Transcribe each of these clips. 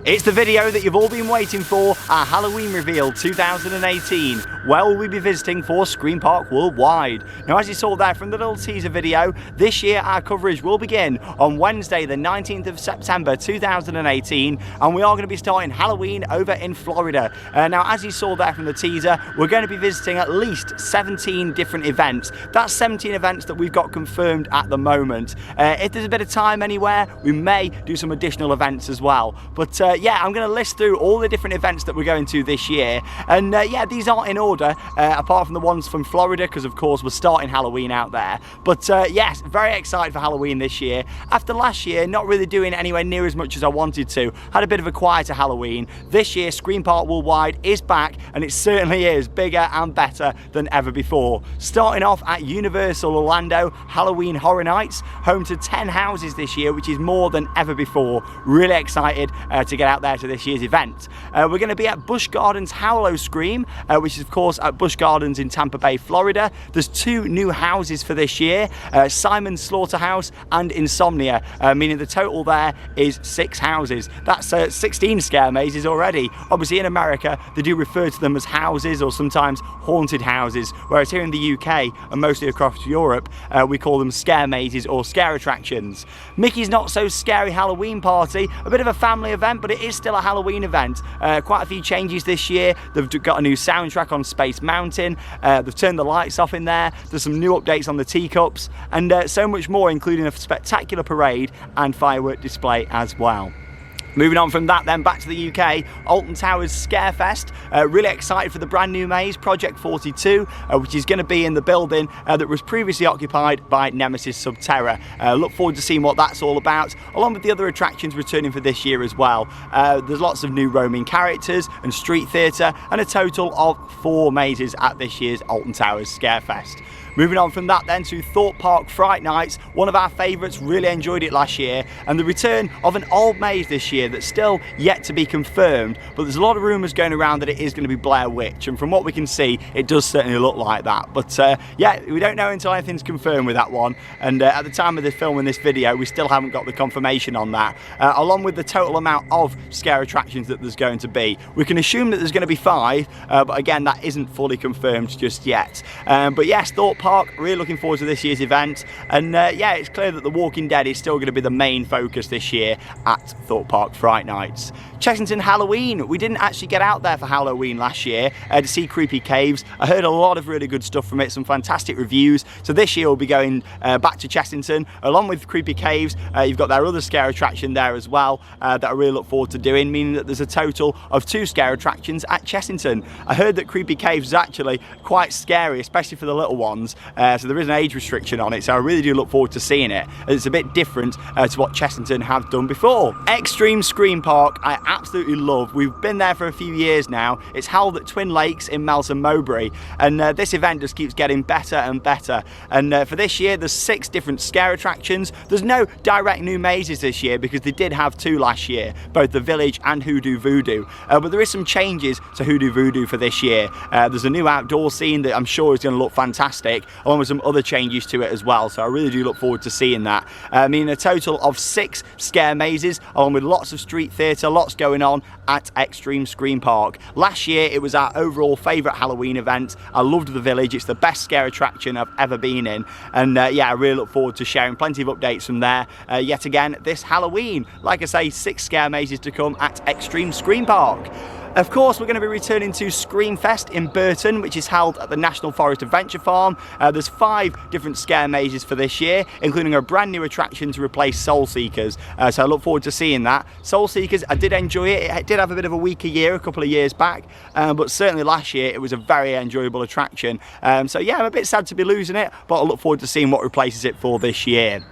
It's the video that you've all been waiting for, our Halloween reveal 2018, where we'll be visiting for Scream Park Worldwide. Now, as you saw there from the little teaser video, this year our coverage will begin on Wednesday the 19th of September 2018, and we are going to be starting Halloween over in Florida. Now, as you saw there from the teaser, we're going to be visiting at least 17 different events. That's 17 events that we've got confirmed at the moment. If there's a bit of time anywhere, we may do some additional events as well. But yeah, I'm going to list through all the different events that we're going to this year, and yeah, these aren't in order apart from the ones from Florida, because of course we're starting Halloween out there. But yes, very excited for Halloween this year. After last year not really doing anywhere near as much as I wanted to, had a bit of a quieter Halloween. This year Scream Park Worldwide is back, and it certainly is bigger and better than ever before. Starting off at Universal Orlando, Halloween Horror Nights, home to 10 houses this year, which is more than ever before. Really excited to get out there to this year's event. We're going to be at Busch Gardens Howl-O-Scream, which is of course at Busch Gardens in Tampa Bay, Florida. There's 2 new houses for this year, Simon's Slaughterhouse and Insomnia, meaning the total there is 6 houses. That's 16 scare mazes already. Obviously in America they do refer to them as houses or sometimes haunted houses, whereas here in the UK and mostly across Europe we call them scare mazes or scare attractions. Mickey's Not So Scary Halloween Party, a bit of a family event, but it is still a Halloween event. Quite a few changes this year. They've got a new soundtrack on Space Mountain, they've turned the lights off in there, there's some new updates on the teacups, and so much more, including a spectacular parade and firework display as well. Moving on from that then, back to the UK, Alton Towers Scarefest. Really excited for the brand new maze, Project 42, which is going to be in the building that was previously occupied by Nemesis Subterra. Look forward to seeing what that's all about, along with the other attractions returning for this year as well. There's lots of new roaming characters and street theatre, and a total of 4 mazes at this year's Alton Towers Scarefest. Moving on from that then to Thorpe Park Fright Nights, one of our favourites, really enjoyed it last year, and the return of an old maze this year that's still yet to be confirmed, but there's a lot of rumours going around that it is going to be Blair Witch, and from what we can see it does certainly look like that. But yeah, we don't know until anything's confirmed with that one, and at the time of the filming this video we still haven't got the confirmation on that, along with the total amount of scare attractions that there's going to be. We can assume that there's going to be 5, but again that isn't fully confirmed just yet. But yes, Thorpe Park, really looking forward to this year's event, and yeah, it's clear that The Walking Dead is still going to be the main focus this year at Thorpe Park Fright Nights. Chessington Halloween, we didn't actually get out there for Halloween last year to see Creepy Caves. I heard a lot of really good stuff from it, some fantastic reviews, so this year we'll be going back to Chessington along with Creepy Caves. You've got their other scare attraction there as well that I really look forward to doing, meaning that there's a total of 2 scare attractions at Chessington. I heard that Creepy Caves is actually quite scary, especially for the little ones, so there is an age restriction on it, so I really do look forward to seeing it. It's a bit different to what Chessington have done before. Extreme Scream Park, I absolutely love. We've been there for a few years now. It's held at Twin Lakes in Melton Mowbray, and this event just keeps getting better and better. And for this year there's 6 different scare attractions. There's no direct new mazes this year because they did have 2 last year, both the Village and Hoodoo Voodoo, but there is some changes to Hoodoo Voodoo for this year. There's a new outdoor scene that I'm sure is going to look fantastic, along with some other changes to it as well, so I really do look forward to seeing that. I mean, a total of 6 scare mazes, along with lots of street theatre, lots going on at Extreme Scream Park. Last year it was our overall favourite Halloween event. I loved the Village, it's the best scare attraction I've ever been in, and yeah, I really look forward to sharing plenty of updates from there yet again this Halloween. Like I say, 6 scare mazes to come at Extreme Scream Park. Of course, we're going to be returning to Screamfest in Burton, which is held at the National Forest Adventure Farm. There's 5 different scare mazes for this year, including a brand new attraction to replace Soul Seekers. So I look forward to seeing that. Soul Seekers, I did enjoy it. It did have a bit of a weaker year a couple of years back, but certainly last year it was a very enjoyable attraction. So yeah, I'm a bit sad to be losing it, but I look forward to seeing what replaces it for this year.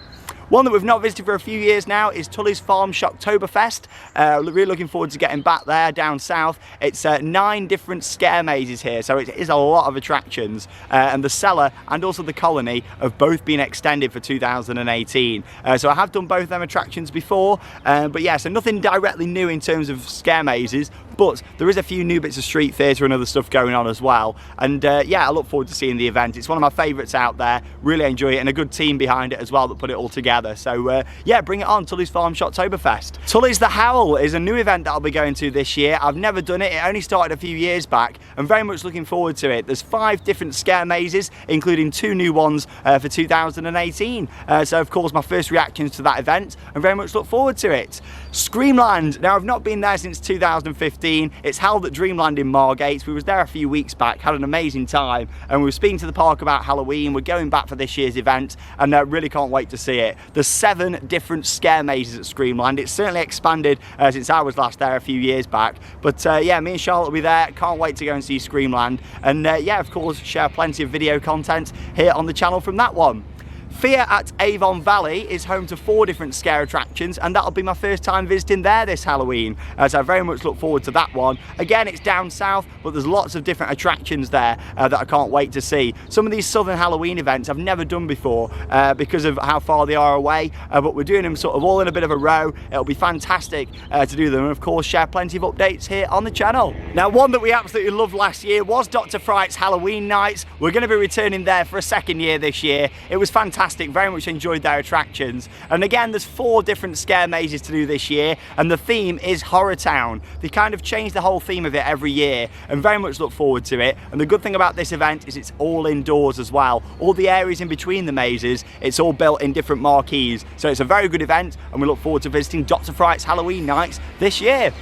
One that we've not visited for a few years now is Tully's Farm Shocktoberfest. Really looking forward to getting back there down south. It's 9 different scare mazes here, so it is a lot of attractions. And the Cellar and also the Colony have both been extended for 2018. So I have done both of them attractions before, but yeah, so nothing directly new in terms of scare mazes, but there is a few new bits of street theatre and other stuff going on as well. And yeah, I look forward to seeing the event. It's one of my favourites out there. Really enjoy it, and a good team behind it as well that put it all together. So yeah, bring it on, Tully's Farm Shottoberfest. Tully's The Howl is a new event that I'll be going to this year. I've never done it. It only started a few years back. I'm very much looking forward to it. There's 5 different scare mazes, including 2 new ones for 2018. So of course, my first reactions to that event, and very much look forward to it. Screamland. Now, I've not been there since 2015. It's held at Dreamland in Margate. We was there a few weeks back, had an amazing time, and we were speaking to the park about Halloween. We're going back for this year's event, and I really can't wait to see it. There's 7 different scare mazes at Screamland. It's certainly expanded since I was last there a few years back. But yeah, me and Charlotte will be there. Can't wait to go and see Screamland. And yeah, of course, share plenty of video content here on the channel from that one. Fear at Avon Valley is home to 4 different scare attractions, and that'll be my first time visiting there this Halloween, so I very much look forward to that one. Again, it's down south, but there's lots of different attractions there that I can't wait to see. Some of these southern Halloween events I've never done before because of how far they are away, but we're doing them sort of all in a bit of a row. It'll be fantastic to do them, and of course share plenty of updates here on the channel. Now, one that we absolutely loved last year was Dr. Fright's Halloween Nights. We're going to be returning there for a second year this year. It was fantastic. Very much enjoyed their attractions, and again, there's 4 different scare mazes to do this year, and the theme is Horror Town. They kind of change the whole theme of it every year, and very much look forward to it. And the good thing about this event is it's all indoors as well. All the areas in between the mazes, it's all built in different marquees, so it's a very good event, and we look forward to visiting Dr. Fright's Halloween Nights this year.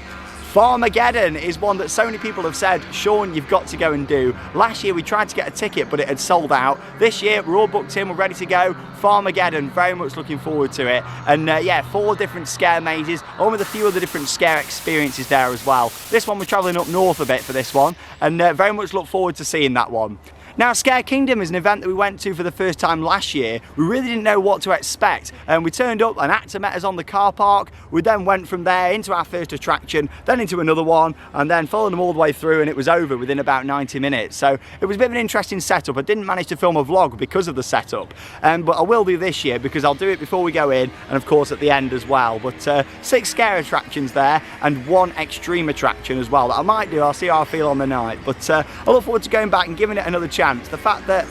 Farmageddon is one that so many people have said, Sean, you've got to go and do. Last year we tried to get a ticket, but it had sold out. This year we're all booked in, we're ready to go. Farmageddon, very much looking forward to it. And yeah, 4 different scare mazes, along with a few other different scare experiences there as well. This one we're travelling up north a bit for this one, and very much look forward to seeing that one. Now, Scare Kingdom is an event that we went to for the first time last year. We really didn't know what to expect, and we turned up, an actor met us on the car park. We then went from there into our first attraction, then into another one, and then followed them all the way through, and it was over within about 90 minutes. So it was a bit of an interesting setup. I didn't manage to film a vlog because of the setup, but I will do this year because I'll do it before we go in, and of course at the end as well. But 6 scare attractions there, and 1 extreme attraction as well that I might do. I'll see how I feel on the night, but I look forward to going back and giving it another chance. The fact that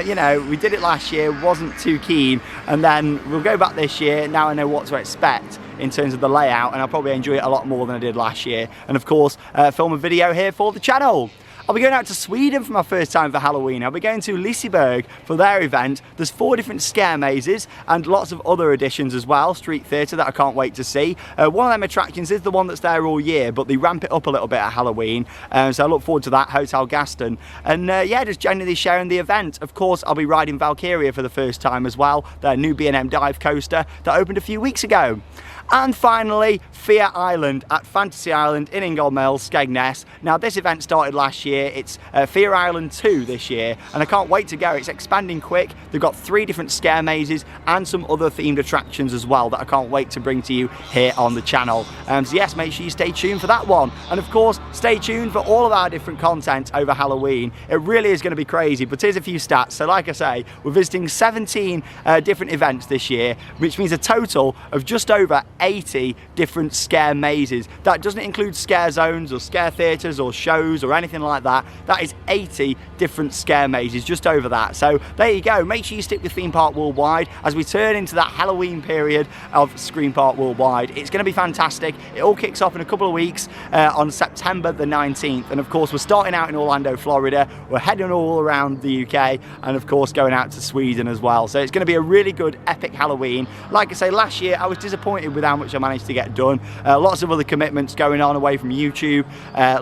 you know, we did it last year, wasn't too keen, and then we'll go back this year. Now I know what to expect in terms of the layout, and I'll probably enjoy it a lot more than I did last year, and of course film a video here for the channel. I'll be going out to Sweden for my first time for Halloween. I'll be going to Liseberg for their event. There's 4 different scare mazes and lots of other additions as well, street theatre, that I can't wait to see. One of them attractions is the one that's there all year, but they ramp it up a little bit at Halloween, so I look forward to that, Hotel Gaston. And yeah, just generally sharing the event. Of course, I'll be riding Valkyria for the first time as well, their new B&M dive coaster that opened a few weeks ago. And finally, Fear Island at Fantasy Island in Inglemill, Skegness. Now, this event started last year. It's Fear Island 2 this year, and I can't wait to go. It's expanding quick. They've got 3 different scare mazes and some other themed attractions as well that I can't wait to bring to you here on the channel. So yes, make sure you stay tuned for that one. And of course, stay tuned for all of our different content over Halloween. It really is going to be crazy, but here's a few stats. So like I say, we're visiting 17 different events this year, which means a total of just over 80 different scare mazes. That doesn't include scare zones or scare theatres or shows or anything like that. That is 80 different scare mazes, just over that. So there you go. Make sure you stick with Theme Park Worldwide as we turn into that Halloween period of Scream Park Worldwide. It's going to be fantastic. It all kicks off in a couple of weeks on September the 19th, and of course we're starting out in Orlando, Florida. We're heading all around the UK, and of course going out to Sweden as well. So it's going to be a really good epic Halloween. Like I say, last year I was disappointed with how much I managed to get done. Lots of other commitments going on away from YouTube,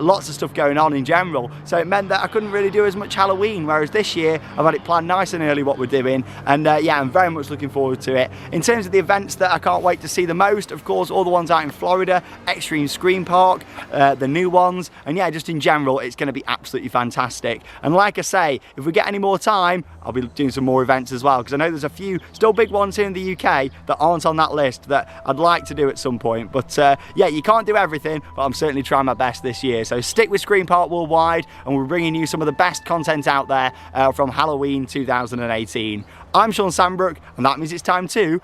lots of stuff going on in general, so it meant that I couldn't really do as much Halloween, whereas this year I've had it planned nice and early what we're doing, and yeah, I'm very much looking forward to it. In terms of the events that I can't wait to see the most, of course, all the ones out in Florida, Extreme Scream Park, the new ones, and yeah, just in general, it's going to be absolutely fantastic. And like I say, if we get any more time, I'll be doing some more events as well, because I know there's a few still big ones here in the UK that aren't on that list that I'd like to do at some point. But yeah, you can't do everything, but I'm certainly trying my best this year. So stick with Scream Park Worldwide, and we're bringing you some of the best content out there from Halloween 2018. I'm Sean Sandbrook, and that means it's time to